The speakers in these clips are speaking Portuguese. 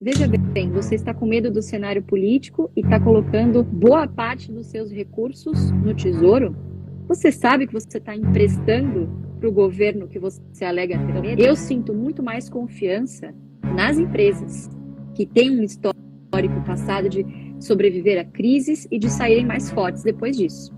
Veja bem, você está com medo do cenário político e está colocando boa parte dos seus recursos no Tesouro? Você sabe que você está emprestando para o governo que você alega ter medo? Eu sinto muito mais confiança nas empresas que têm um histórico passado de sobreviver a crises e de saírem mais fortes depois disso.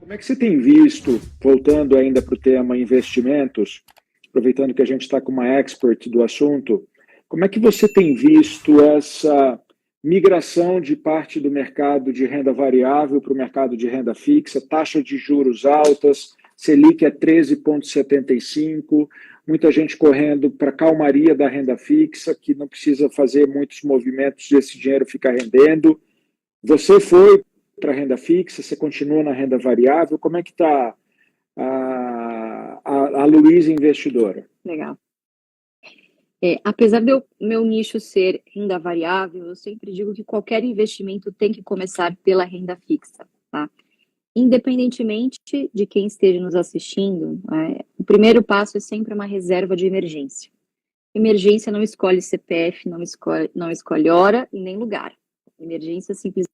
Como é que você tem visto, voltando ainda para o tema investimentos, aproveitando que a gente está com uma expert do assunto, como é que você tem visto essa migração de parte do mercado de renda variável para o mercado de renda fixa, taxa de juros altas, Selic é 13,75, muita gente correndo para a calmaria da renda fixa, que não precisa fazer muitos movimentos, esse dinheiro fica rendendo. Você foi para a renda fixa, você continua na renda variável, como é que está a Luísa investidora? Legal. Apesar do meu nicho ser renda variável, eu sempre digo que qualquer investimento tem que começar pela renda fixa, tá? Independentemente de quem esteja nos assistindo, o primeiro passo é sempre uma reserva de emergência. Emergência não escolhe CPF, não escolhe hora e nem lugar. Emergência simplesmente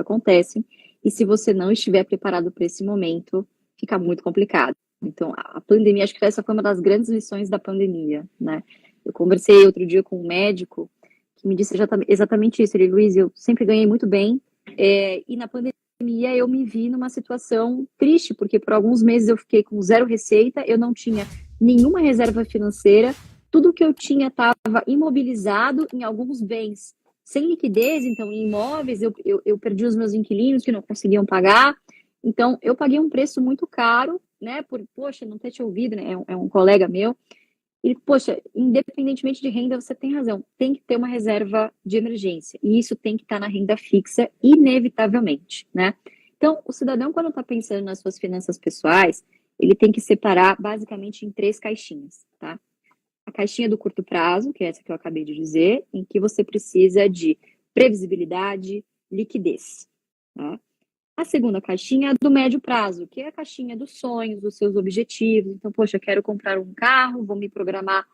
acontece e se você não estiver preparado para esse momento, fica muito complicado. Então, a pandemia, acho que essa foi uma das grandes lições da pandemia, né? Eu conversei outro dia com um médico que me disse exatamente isso. Ele, Luiz, eu sempre ganhei muito bem e na pandemia eu me vi numa situação triste, porque por alguns meses eu fiquei com zero receita, eu não tinha nenhuma reserva financeira, tudo que eu tinha estava imobilizado em alguns bens sem liquidez, então em imóveis eu perdi os meus inquilinos que não conseguiam pagar, então eu paguei um preço muito caro, né, por, poxa, não ter te ouvido, né, é um colega meu, e, poxa, independentemente de renda, você tem razão, tem que ter uma reserva de emergência, e isso tem que estar na renda fixa, inevitavelmente, né? Então, o cidadão, quando está pensando nas suas finanças pessoais, ele tem que separar basicamente em 3 caixinhas, tá? A caixinha do curto prazo, que é essa que eu acabei de dizer, em que você precisa de previsibilidade, liquidez, tá? A segunda caixinha é do médio prazo, que é a caixinha dos sonhos, dos seus objetivos. Então, poxa, eu quero comprar um carro, vou me programar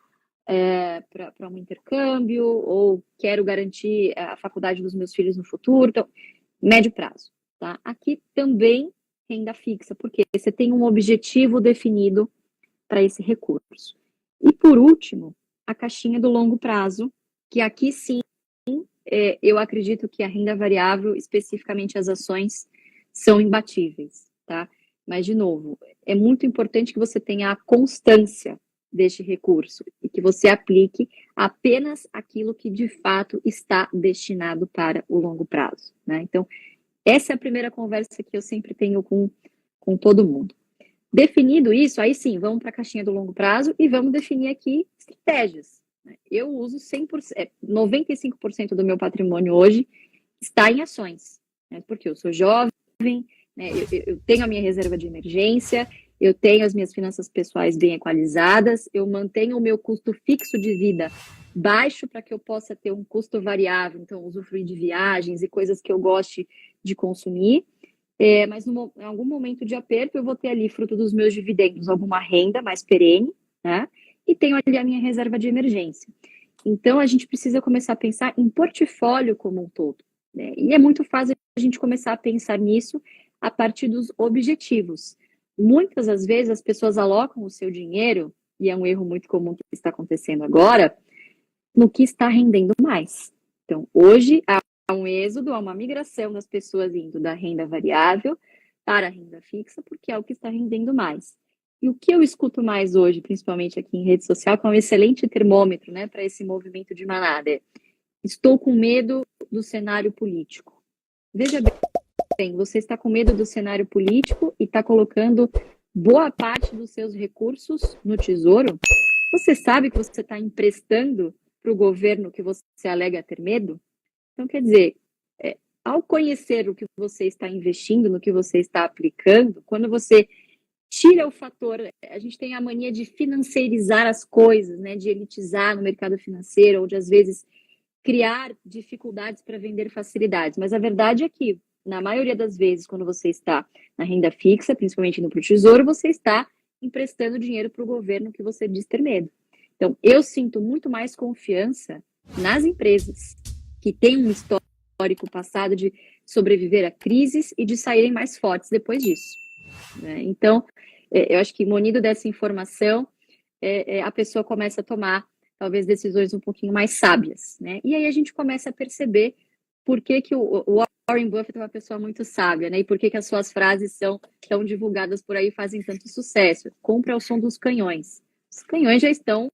para um intercâmbio, ou quero garantir a faculdade dos meus filhos no futuro. Então, médio prazo. Tá? Aqui também renda fixa, porque você tem um objetivo definido para esse recurso. E, por último, a caixinha do longo prazo, que aqui sim, eu acredito que a renda variável, especificamente as ações, são imbatíveis, tá? Mas, de novo, é muito importante que você tenha a constância deste recurso e que você aplique apenas aquilo que, de fato, está destinado para o longo prazo, né? Então, essa é a primeira conversa que eu sempre tenho com todo mundo. Definido isso, aí sim, vamos para a caixinha do longo prazo e vamos definir aqui estratégias. Eu uso 100%, 95% do meu patrimônio hoje está em ações, né? Porque eu sou jovem, né? Eu tenho a minha reserva de emergência, eu tenho as minhas finanças pessoais bem equalizadas, eu mantenho o meu custo fixo de vida baixo para que eu possa ter um custo variável, então usufruir de viagens e coisas que eu goste de consumir. Mas em algum momento de aperto eu vou ter ali, fruto dos meus dividendos, alguma renda mais perene, né? E tenho ali a minha reserva de emergência. Então, a gente precisa começar a pensar em portfólio como um todo, né? E é muito fácil a gente começar a pensar nisso a partir dos objetivos. Muitas das vezes as pessoas alocam o seu dinheiro, e é um erro muito comum que está acontecendo agora, no que está rendendo mais. Então, hoje há um êxodo, há uma migração das pessoas indo da renda variável para a renda fixa, porque é o que está rendendo mais. E o que eu escuto mais hoje, principalmente aqui em rede social, que é um excelente termômetro, né, para esse movimento de manada, é: estou com medo do cenário político. Veja bem, você está com medo do cenário político e está colocando boa parte dos seus recursos no Tesouro? Você sabe que você está emprestando para o governo que você alega ter medo? Então, quer dizer, ao conhecer o que você está investindo, no que você está aplicando, quando você tira o fator, a gente tem a mania de financeirizar as coisas, né, de elitizar no mercado financeiro, ou de, às vezes, criar dificuldades para vender facilidades. Mas a verdade é que na maioria das vezes, quando você está na renda fixa, principalmente no Tesouro, você está emprestando dinheiro para o governo que você diz ter medo. Então, eu sinto muito mais confiança nas empresas que têm um histórico passado de sobreviver a crises e de saírem mais fortes depois disso. Né? Então, eu acho que munido dessa informação, a pessoa começa a tomar, talvez, decisões um pouquinho mais sábias. Né? E aí a gente começa a perceber por que o Warren Buffett é uma pessoa muito sábia, né? E por que as suas frases são tão divulgadas por aí e fazem tanto sucesso. Compra ao som dos canhões. Os canhões já estão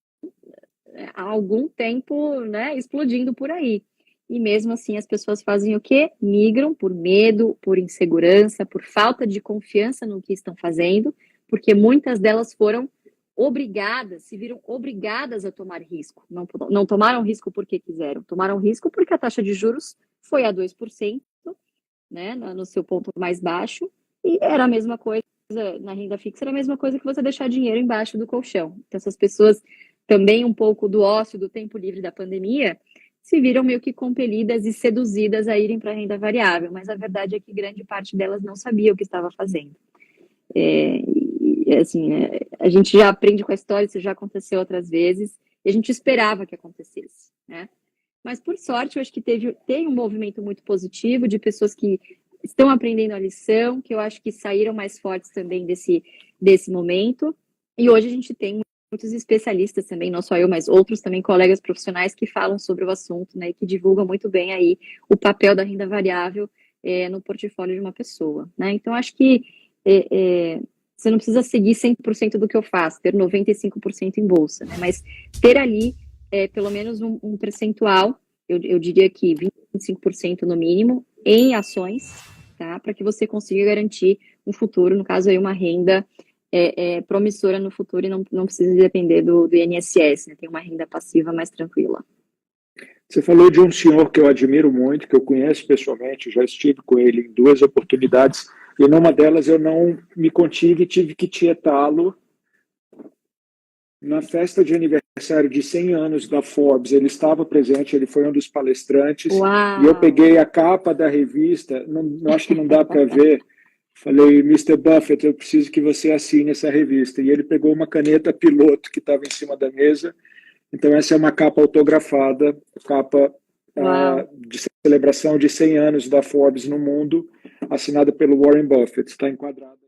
há algum tempo, né, explodindo por aí. E mesmo assim as pessoas fazem o quê? Migram por medo, por insegurança, por falta de confiança no que estão fazendo, porque muitas delas foram obrigadas, se viram obrigadas a tomar risco. Não tomaram risco porque quiseram, tomaram risco porque a taxa de juros foi a 2%, né, no seu ponto mais baixo, e era a mesma coisa, na renda fixa era a mesma coisa que você deixar dinheiro embaixo do colchão. Então essas pessoas, também um pouco do ócio, do tempo livre da pandemia, se viram meio que compelidas e seduzidas a irem para a renda variável, mas a verdade é que grande parte delas não sabia o que estava fazendo. A gente já aprende com a história, isso já aconteceu outras vezes, e a gente esperava que acontecesse, né? Mas, por sorte, eu acho que tem um movimento muito positivo de pessoas que estão aprendendo a lição, que eu acho que saíram mais fortes também desse momento, e hoje a gente tem muitos especialistas também, não só eu, mas outros também colegas profissionais que falam sobre o assunto, né, e que divulgam muito bem aí o papel da renda variável no portfólio de uma pessoa, né? Então, acho que você não precisa seguir 100% do que eu faço, ter 95% em bolsa, né? Mas ter ali pelo menos um percentual, eu diria que 25% no mínimo, em ações, tá? Para que você consiga garantir um futuro, no caso aí uma renda promissora no futuro e não precisa depender do INSS, né? Tem uma renda passiva mais tranquila. Você falou de um senhor que eu admiro muito, que eu conheço pessoalmente, já estive com ele em 2 oportunidades, e numa delas eu não me contive e tive que tietá-lo na festa de aniversário de 100 anos da Forbes. Ele estava presente, ele foi um dos palestrantes. Uau. E eu peguei a capa da revista, não acho que não dá para ver, falei, Mr. Buffett, eu preciso que você assine essa revista. E ele pegou uma caneta piloto que estava em cima da mesa. Então essa é uma capa autografada, capa de celebração de 100 anos da Forbes no mundo, assinada pelo Warren Buffett. Está enquadrado.